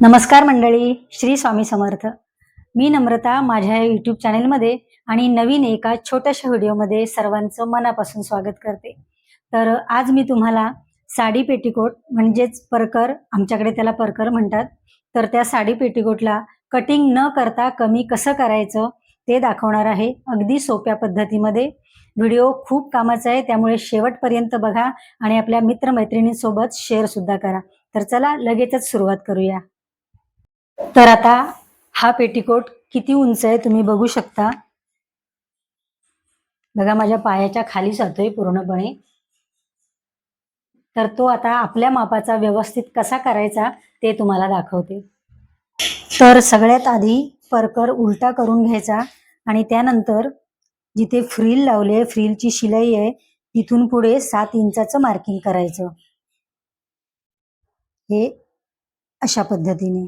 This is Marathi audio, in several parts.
नमस्कार मंडळी, श्री स्वामी समर्थ. मी नम्रता माझ्या यूट्यूब चॅनेलमध्ये आणि नवीन एका छोट्याशा व्हिडिओमध्ये सर्वांचं मनापासून स्वागत करते. तर आज मी तुम्हाला साडी पेटीकोट म्हणजेच परकर, आमच्याकडे त्याला परकर म्हणतात, तर त्या साडी पेटीकोटला कटिंग न करता कमी कसं करायचं ते दाखवणार आहे, अगदी सोप्या पद्धतीमध्ये. व्हिडिओ खूप कामाचा आहे, त्यामुळे शेवटपर्यंत बघा आणि आपल्या मित्रमैत्रिणींसोबत शेअरसुद्धा करा. तर चला लगेचच सुरुवात करूया. तर आता हा पेटीकोट किती उंच आहे तुम्ही बघू शकता. बघा माझ्या पायाच्या खाली जातोय पूर्णपणे. तर तो आता आपल्या मापाचा व्यवस्थित कसा करायचा ते तुम्हाला दाखवते. तर सगळ्यात आधी परकर उलटा करून घ्यायचा आणि त्यानंतर जिथे फ्रिल लावले, फ्रिलची शिलाई आहे, तिथून पुढे 7 इंचाचं मार्किंग करायचं. हे अशा पद्धतीने.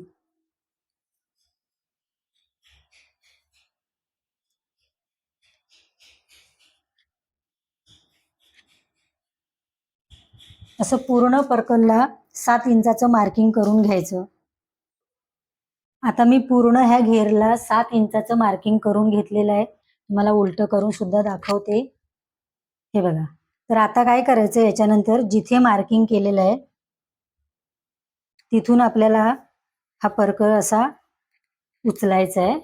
असं पूर्ण परकरला 7 इंचाचं मार्किंग करून घ्यायचं. आता मी पूर्ण ह्या घेरला 7 इंचाचं मार्किंग करून घेतलेलं आहे. तुम्हाला उलट करून सुद्धा दाखवते. हे बघा. तर आता काय करायचं, याच्यानंतर जिथे मार्किंग केलेलं आहे तिथून आपल्याला हा परकर असा उचलायचा आहे.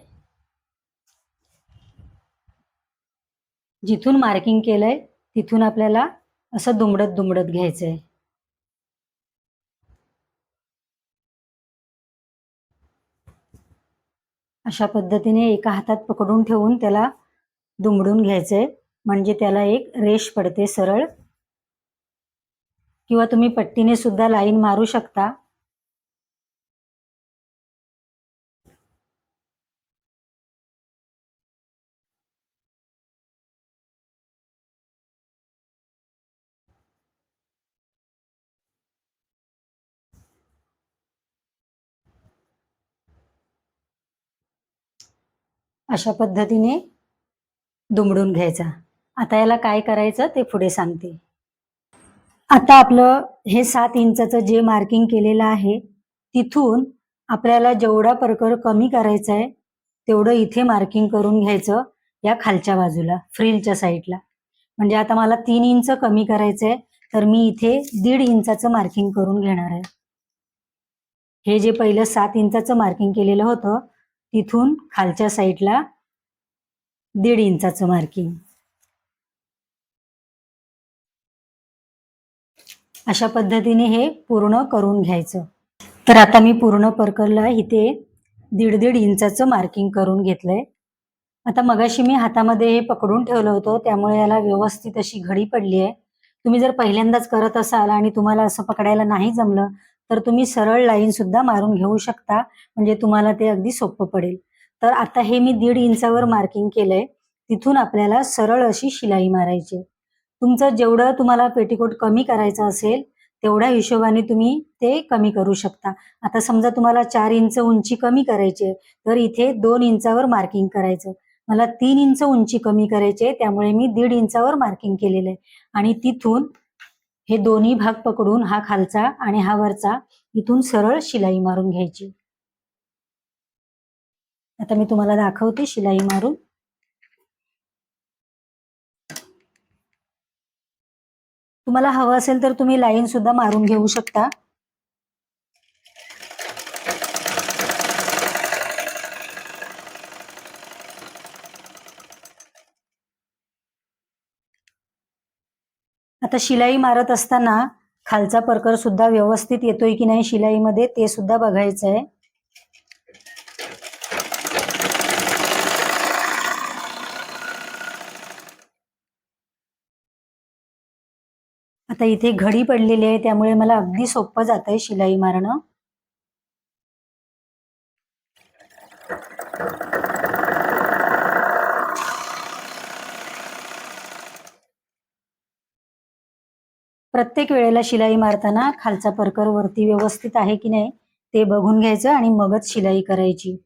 जिथून मार्किंग केलंय तिथून आपल्याला असं दुमडत दुमडत घ्यायचंय. अशा पद्धतीने एका हातात पकडून ठेवून त्याला दुमडून घ्यायचंय, म्हणजे त्याला एक रेष पडते सरळ. किंवा तुम्ही पट्टीने सुद्धा लाईन मारू शकता. अशा पद्धतीने दुमडून घ्यायचा. आता याला काय करायचं ते पुढे सांगते. आता आपलं हे 7 इंचाचं जे मार्किंग केलेलं आहे तिथून आपल्याला जेवढा परकर कमी करायचा आहे तेवढं इथे मार्किंग करून घ्यायचं, या खालच्या बाजूला फ्रिलच्या साईडला. म्हणजे आता मला 3 इंच कमी करायचंय, तर मी इथे 1.5 इंचाचं मार्किंग करून घेणार आहे. हे जे पहिलं 7 इंचाचं मार्किंग केलेलं होतं तिथून खालच्या साईडला 1.5 इंचाचं मार्किंग. अशा पद्धतीने हे पूर्ण करून घ्यायचं. तर आता मी पूर्ण परकरला इथे 1.5 इंचाचं मार्किंग करून घेतलंय. आता मगाशी मी हातामध्ये हे पकडून ठेवलं होतं, त्यामुळे याला व्यवस्थित अशी घडी पडली आहे. तुम्ही जर पहिल्यांदाच करत असाल आणि तुम्हाला असं पकडायला नाही जमलं तर तुम्ही सरळ लाईन सुद्धा मारून घेऊ शकता, म्हणजे तुम्हाला ते अगदी सोपं पडेल. तर आता हे मी 1.5 इंचावर मार्किंग केलंय, तिथून आपल्याला सरळ अशी शिलाई मारायची. तुमचं जेवढं तुम्हाला पेटीकोट कमी करायचं असेल तेवढ्या हिशोबाने तुम्ही ते कमी करू शकता. आता समजा तुम्हाला 4 इंच उंची कमी करायची आहे, तर इथे 2 इंचावर मार्किंग करायचं. मला 3 इंच उंची कमी करायची आहे, त्यामुळे मी 1.5 इंचावर मार्किंग केलेलं आहे. आणि तिथून हे दोन्ही भाग पकडून, हा खालचा आणि हा वरचा, इथून सरळ शिलाई मारून घ्यायची. आता मी तुम्हाला दाखवते शिलाई मारून. तुम्हाला हवं असेल तर तुम्ही लाईन सुद्धा मारून घेऊ शकता. आता शिलाई मारत असताना खालचा परकर सुद्धा व्यवस्थित येतोय की नाही शिलाईमध्ये ते सुद्धा बघायचं आहे. आता इथे घडी पडलेली आहे, त्यामुळे मला अगदी सोपं जातंय शिलाई मारणं. प्रत्येक वेळेला शिलाई मारताना खालचा परकर वरती व्यवस्थित आहे की नाही ते बघून घ्यायचं आणि मगच शिलाई करायची.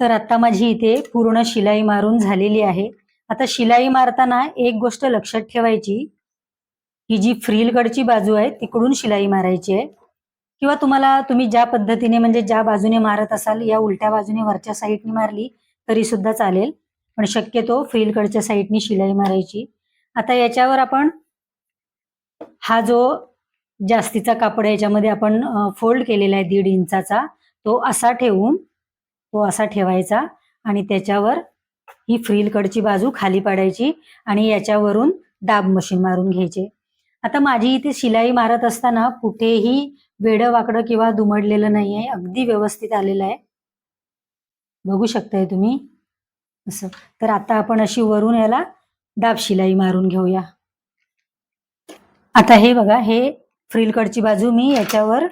तर आता माझी इथे पूर्ण शिलाई मारून झालेली आहे. आता शिलाई मारताना एक गोष्ट लक्षात ठेवायची, ही जी फ्रिलकडची बाजू आहे तिकडून शिलाई मारायची आहे, किंवा तुम्ही ज्या पद्धतीने म्हणजे ज्या बाजूने मारत असाल, या उलट्या बाजूने वरच्या साईडने मारली तरी सुद्धा चालेल, पण शक्यतो फ्रिलकडच्या साईडनी शिलाई मारायची. आता याच्यावर आपण हा जो जास्तीचा कापड याच्यामध्ये आपण फोल्ड केलेला आहे 1.5 इंचाचा, तो असा ठेवायचा आणि त्याच्यावर ही फ्रिलकडची बाजू खाली पाडायची आणि याच्यावरून दाब मशीन मारून घ्यायचे. आता माझी इथे शिलाई मारत असताना कुठेही वेडं वाकडं किंवा दुमडलेलं नाहीये, अगदी व्यवस्थित आलेलं आहे, बघू शकताय तुम्ही असं. तर आता आपण अशी वरून याला दाब शिलाई मारून घेऊया. आता हे बघा, हे फ्रिलकडची बाजू मी याच्यावर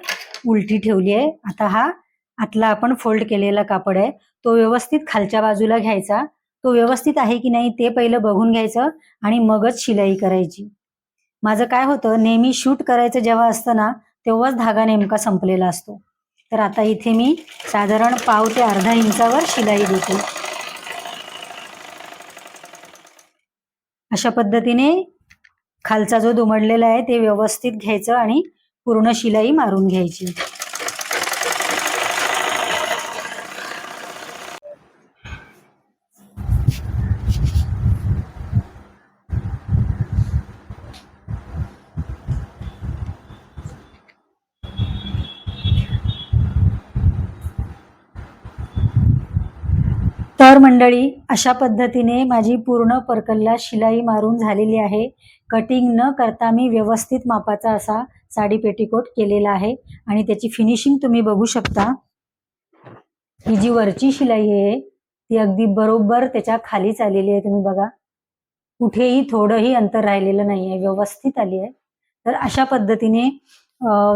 उलटी ठेवली आहे. आता हा आतला आपण फोल्ड केलेला कापड आहे, तो व्यवस्थित खालच्या बाजूला घ्यायचा. तो व्यवस्थित आहे की नाही ते पहिलं बघून घ्यायचं आणि मगच शिलाई करायची. माझं काय होतं, नेहमी शूट करायचं जेव्हा असतं ना, तेव्हाच धागा नेमका संपलेला असतो. तर आता इथे मी साधारण 1/2 ते अर्धा इंचावर शिलाई देते. अशा पद्धतीने खालचा जो दुमडलेला आहे ते व्यवस्थित घ्यायचं आणि पूर्ण शिलाई मारून घ्यायची. तर मंडळी, अशा पद्धतीने माझी पूर्ण पर्कलला शिलाई मारून झालेली आहे. कटिंग न करता मी व्यवस्थित मापाचा असा साडी पेटीकोट केलेला आहे आणि त्याची फिनिशिंग तुम्ही बघू शकता. ही जी वरची शिलाई आहे ती अगदी बरोबर त्याच्या खालीच आलेली आहे. तुम्ही बघा, कुठेही थोडंही अंतर राहिलेलं नाहीये, व्यवस्थित आली आहे. तर अशा पद्धतीने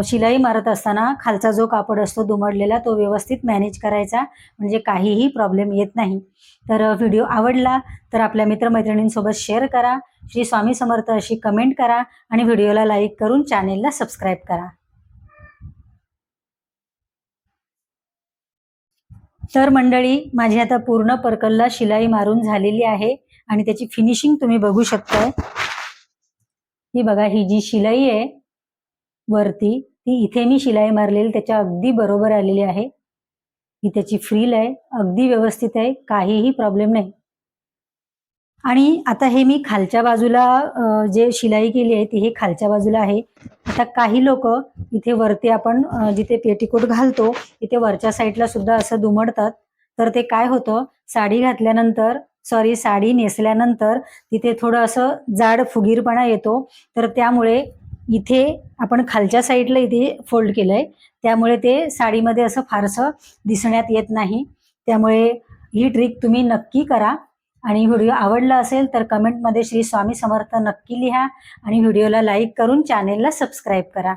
शिलाई मारत असताना खालचा जो कापड असतो दुमडलेला तो व्यवस्थित मॅनेज करायचा, म्हणजे काहीही प्रॉब्लेम येत नाही. तर व्हिडिओ आवडला तर आपल्या मित्रमैत्रिणींसोबत शेअर करा, श्री स्वामी समर्थ अशी कमेंट करा आणि व्हिडिओला लाईक करून चॅनेलला सबस्क्राईब करा. तर मंडळी, माझी आता पूर्ण पर्कलला शिलाई मारून झालेली आहे आणि त्याची फिनिशिंग तुम्ही बघू शकताय. ही बघा, ही जी शिलाई आहे वरती, ती इथे मी शिलाई मारलेली त्याच्या अगदी बरोबर आलेली आहे. ही त्याची फ्रिल आहे, अगदी व्यवस्थित आहे, काहीही प्रॉब्लेम नाही. आणि आता हे मी खालच्या बाजूला जे शिलाई केली आहे ती हे खालच्या बाजूला आहे. आता काही लोक इथे वरती आपण जिथे पेटीकोट घालतो तिथे वरच्या साईडला सुद्धा असं दुमडतात. तर ते काय होतं, साडी नेसल्यानंतर तिथे थोडं असं जाड फुगीरपणा येतो. तर त्यामुळे इथे आपण खालच्या साईडला इथे फोल्ड केलंय, त्यामुळे ते साडीमध्ये असं फारसं दिसण्यात येत नाही. त्यामुळे ही ट्रिक तुम्ही नक्की करा. आणि व्हिडिओ आवडला असेल तर कमेंटमध्ये श्री स्वामी समर्थ नक्की लिहा आणि व्हिडिओला लाईक करून चॅनेलला सबस्क्राईब करा.